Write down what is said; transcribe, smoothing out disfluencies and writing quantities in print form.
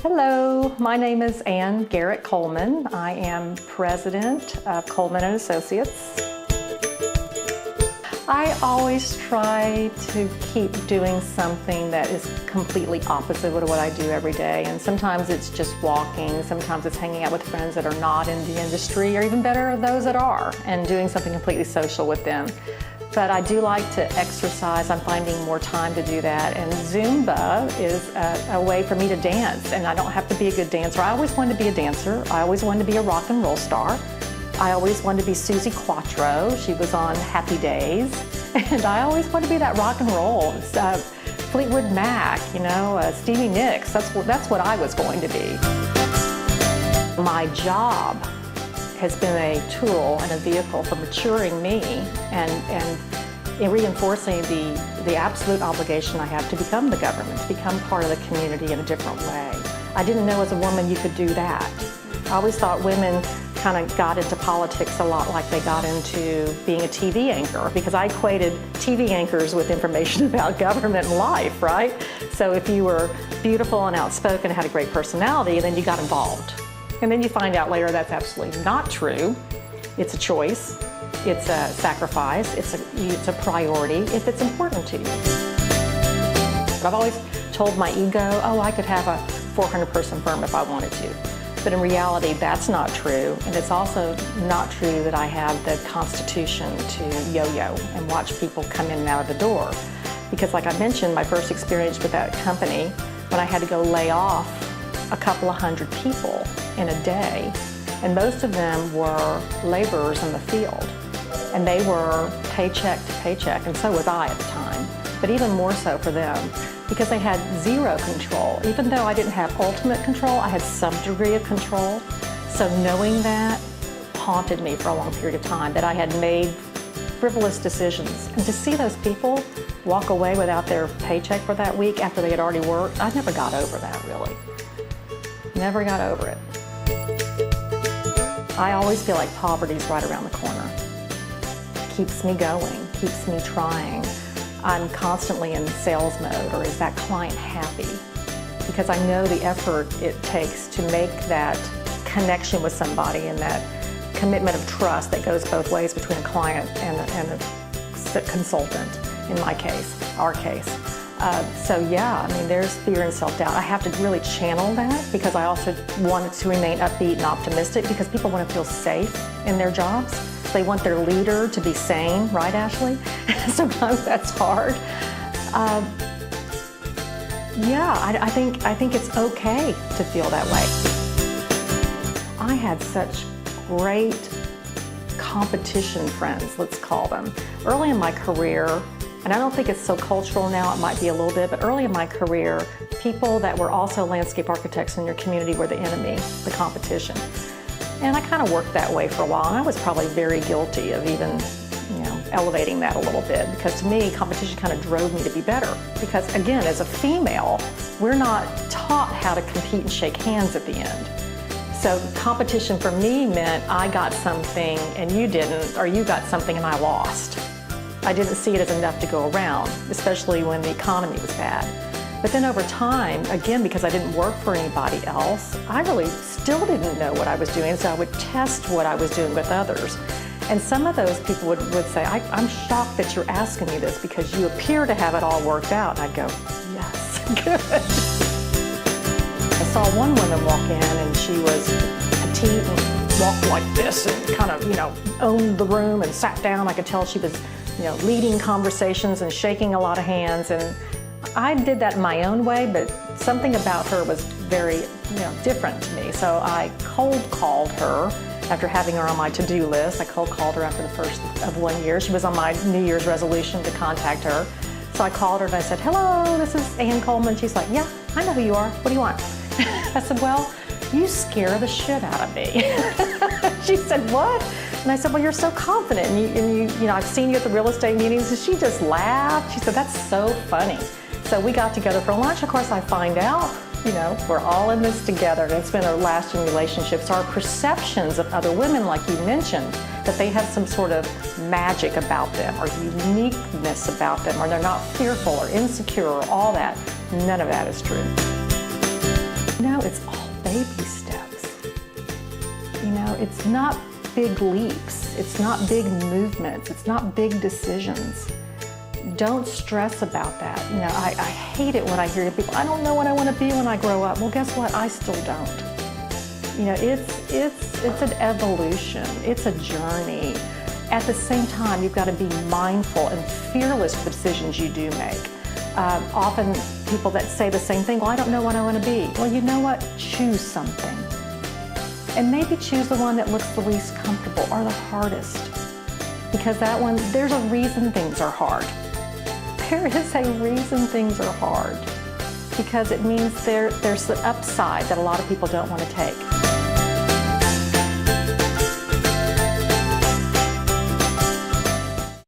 Hello, my name is Aan Coleman. I am president of Coleman Associates. I always try to keep doing something that is completely opposite to what I do every day. And sometimes it's just walking, sometimes it's hanging out with friends that are not in the industry, or even better, those that are, and doing something completely social with them. But I do like to exercise. I'm finding more time to do that. And Zumba is a way for me to dance. And I don't have to be a good dancer. I always wanted to be a dancer. I always wanted to be a rock and roll star. I always wanted to be Susie Quattro. She was on Happy Days. And I always wanted to be that rock and roll. Fleetwood Mac, Stevie Nicks. That's what I was going to be. My job has been a tool and a vehicle for maturing me and reinforcing the absolute obligation I have to become the government, to become part of the community in a different way. I didn't know as a woman you could do that. I always thought women kind of got into politics a lot like they got into being a TV anchor, because I equated TV anchors with information about government and life, right? So if you were beautiful and outspoken and had a great personality, then you got involved. And then you find out later that's absolutely not true. It's a choice, it's a sacrifice, it's a priority if it's important to you. But I've always told my ego, oh, I could have a 400-person firm if I wanted to. But in reality, that's not true. And it's also not true that I have the constitution to yo-yo and watch people come in and out of the door. Because like I mentioned, my first experience with that company, when I had to go lay off a couple of hundred people in a day, and most of them were laborers in the field, and they were paycheck to paycheck, and so was I at the time, but even more so for them, because they had zero control. Even though I didn't have ultimate control, I had some degree of control. So knowing that haunted me for a long period of time, that I had made frivolous decisions. And to see those people walk away without their paycheck for that week after they had already worked, I never got over that, really. Never got over it. I always feel like poverty's right around the corner. Keeps me going, keeps me trying. I'm constantly in sales mode, or is that client happy? Because I know the effort it takes to make that connection with somebody and that commitment of trust that goes both ways between a client and a consultant, in my case, our case. So yeah, I mean, there's fear and self-doubt. I have to really channel that, because I also want to remain upbeat and optimistic, because people want to feel safe in their jobs. They want their leader to be sane, right, Ashley? Sometimes that's hard. Yeah, I think it's okay to feel that way. I had such great competition friends, let's call them. Early in my career, and I don't think it's so cultural now, it might be a little bit, but early in my career, people that were also landscape architects in your community were the enemy, the competition. And I kind of worked that way for a while, and I was probably very guilty of even, elevating that a little bit, because to me, competition kind of drove me to be better. Because again, as a female, we're not taught how to compete and shake hands at the end. So competition for me meant I got something and you didn't, or you got something and I lost. I didn't see it as enough to go around, especially when the economy was bad. But then over time, again, because I didn't work for anybody else, I really still didn't know what I was doing, so I would test what I was doing with others. And some of those people would say, I'm shocked that you're asking me this because you appear to have it all worked out. And I'd go, yes, good. I saw one woman walk in and she was petite and walked like this and kind of, owned the room and sat down. I could tell she was, leading conversations and shaking a lot of hands. And I did that in my own way, but something about her was very, different to me. So I cold called her after having her on my to-do list. I cold called her after the first of 1 year. She was on my New Year's resolution to contact her. So I called her and I said, hello, this is Aan Coleman. She's like, yeah, I know who you are. What do you want? I said, well, you scare the shit out of me. She said, what? And I said, well, you're so confident, and you I've seen you at the real estate meetings. And she just laughed. She said, that's so funny. So we got together for lunch. Of course, I find out, we're all in this together, and it's been a lasting relationship. So our perceptions of other women, like you mentioned, that they have some sort of magic about them or uniqueness about them, or they're not fearful or insecure or all that, none of that is true. No, it's all baby steps. You know, it's not big leaps. It's not big movements. It's not big decisions. Don't stress about that. You know, I hate it when I hear people, I don't know what I want to be when I grow up. Well, guess what? I still don't. You know, it's an evolution. It's a journey. At the same time, you've got to be mindful and fearless with the decisions you do make. Often people that say the same thing, well, I don't know what I want to be. Well, you know what? Choose something. And maybe choose the one that looks the least comfortable or the hardest. Because that one, there's a reason things are hard. There is a reason things are hard. Because it means there's the upside that a lot of people don't want to take.